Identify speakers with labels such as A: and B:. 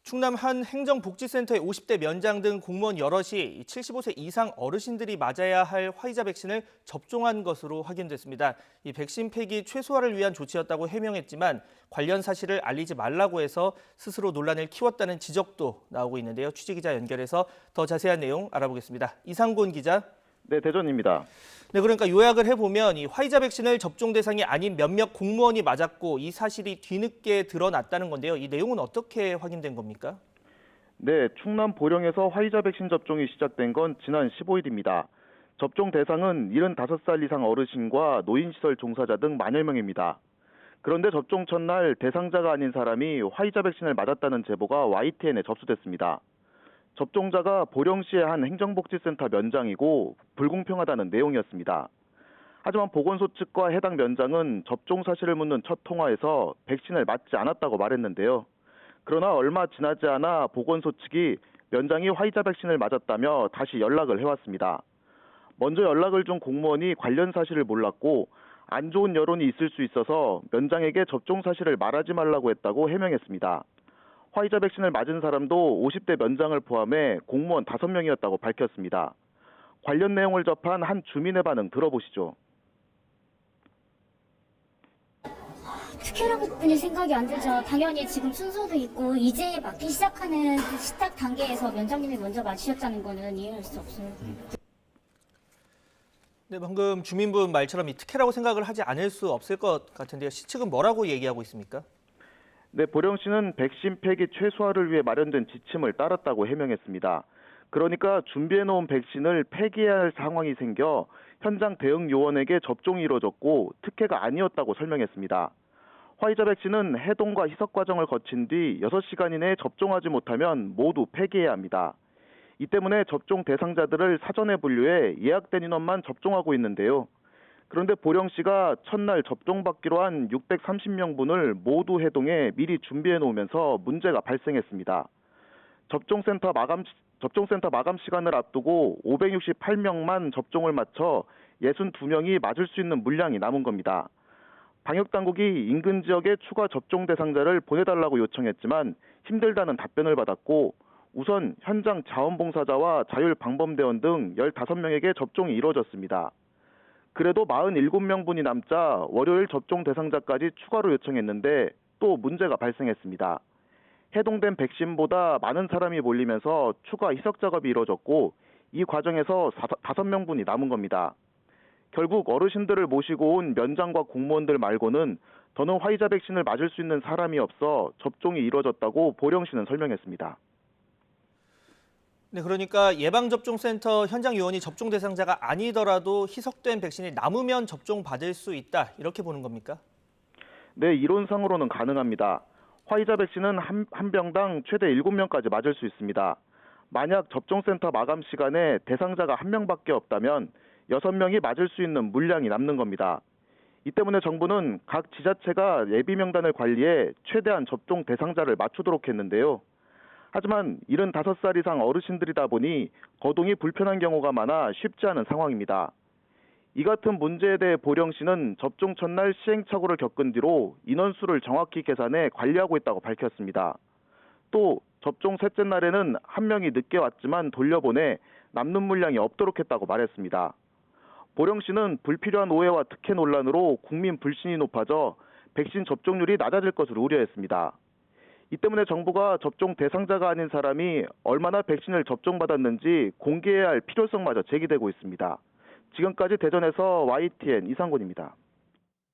A: 충남 한 행정복지센터의 50대 면장 등 공무원 여럿이 75세 이상 어르신들이 맞아야 할 화이자 백신을 접종한 것으로 확인됐습니다. 이 백신 폐기 최소화를 위한 조치였다고 해명했지만 관련 사실을 알리지 말라고 해서 스스로 논란을 키웠다는 지적도 나오고 있는데요. 취재기자 연결해서 더 자세한 내용 알아보겠습니다. 이상곤 기자.
B: 네, 대전입니다.
A: 네, 그러니까 요약을 해보면 이 화이자 백신을 접종 대상이 아닌 몇몇 공무원이 맞았고 이 사실이 뒤늦게 드러났다는 건데요. 이 내용은 어떻게 확인된 겁니까?
B: 네, 충남 보령에서 화이자 백신 접종이 시작된 건 지난 15일입니다. 접종 대상은 75살 이상 어르신과 노인시설 종사자 등 만여 명입니다. 그런데 접종 첫날 대상자가 아닌 사람이 화이자 백신을 맞았다는 제보가 YTN에 접수됐습니다. 접종자가 보령시의 한 행정복지센터 면장이고 불공평하다는 내용이었습니다. 하지만 보건소 측과 해당 면장은 접종 사실을 묻는 첫 통화에서 백신을 맞지 않았다고 말했는데요. 그러나 얼마 지나지 않아 보건소 측이 면장이 화이자 백신을 맞았다며 다시 연락을 해왔습니다. 먼저 연락을 준 공무원이 관련 사실을 몰랐고 안 좋은 여론이 있을 수 있어서 면장에게 접종 사실을 말하지 말라고 했다고 해명했습니다. 화이자 백신을 맞은 사람도 50대 면장을 포함해 공무원 5명이었다고 밝혔습니다. 관련 내용을 접한 한 주민의 반응 들어보시죠.
C: 특혜라고 뿐이 생각이 안 들죠. 당연히 지금 순서도 있고 이제 맞기 시작하는 그 시작 단계에서 면장님이 먼저 맞으셨다는 거는 이해할 수 없어요.
A: 네, 방금 주민분 말처럼 이 특혜라고 생각을 하지 않을 수 없을 것 같은데요. 시 측은 뭐라고 얘기하고 있습니까?
B: 네, 보령시는 백신 폐기 최소화를 위해 마련된 지침을 따랐다고 해명했습니다. 그러니까 준비해놓은 백신을 폐기해야 할 상황이 생겨 현장 대응 요원에게 접종이 이뤄졌고 특혜가 아니었다고 설명했습니다. 화이자 백신은 해동과 희석 과정을 거친 뒤 6시간 이내에 접종하지 못하면 모두 폐기해야 합니다. 이 때문에 접종 대상자들을 사전에 분류해 예약된 인원만 접종하고 있는데요. 그런데 보령시가 첫날 접종받기로 한 630명분을 모두 해동해 미리 준비해 놓으면서 문제가 발생했습니다. 접종센터 마감 시간을 앞두고 568명만 접종을 마쳐 62명이 맞을 수 있는 물량이 남은 겁니다. 방역당국이 인근 지역에 추가 접종 대상자를 보내달라고 요청했지만 힘들다는 답변을 받았고 우선 현장 자원봉사자와 자율방범대원 등 15명에게 접종이 이루어졌습니다. 그래도 47명분이 남자 월요일 접종 대상자까지 추가로 요청했는데 또 문제가 발생했습니다. 해동된 백신보다 많은 사람이 몰리면서 추가 희석 작업이 이루어졌고 이 과정에서 5명분이 남은 겁니다. 결국 어르신들을 모시고 온 면장과 공무원들 말고는 더는 화이자 백신을 맞을 수 있는 사람이 없어 접종이 이루어졌다고 보령시는 설명했습니다.
A: 네, 그러니까 예방접종센터 현장 요원이 접종 대상자가 아니더라도 희석된 백신이 남으면 접종받을 수 있다, 이렇게 보는 겁니까?
B: 네, 이론상으로는 가능합니다. 화이자 백신은 한 병당 최대 7명까지 맞을 수 있습니다. 만약 접종센터 마감 시간에 대상자가 1명밖에 없다면 6명이 맞을 수 있는 물량이 남는 겁니다. 이 때문에 정부는 각 지자체가 예비 명단을 관리해 최대한 접종 대상자를 맞추도록 했는데요. 하지만 75살 이상 어르신들이다 보니 거동이 불편한 경우가 많아 쉽지 않은 상황입니다. 이 같은 문제에 대해 보령시는 접종 첫날 시행착오를 겪은 뒤로 인원수를 정확히 계산해 관리하고 있다고 밝혔습니다. 또 접종 셋째 날에는 1명이 늦게 왔지만 돌려보내 남는 물량이 없도록 했다고 말했습니다. 보령시는 불필요한 오해와 특혜 논란으로 국민 불신이 높아져 백신 접종률이 낮아질 것으로 우려했습니다. 이 때문에 정부가 접종 대상자가 아닌 사람이 얼마나 백신을 접종받았는지 공개해야 할 필요성마저 제기되고 있습니다. 지금까지 대전에서 YTN 이상곤입니다.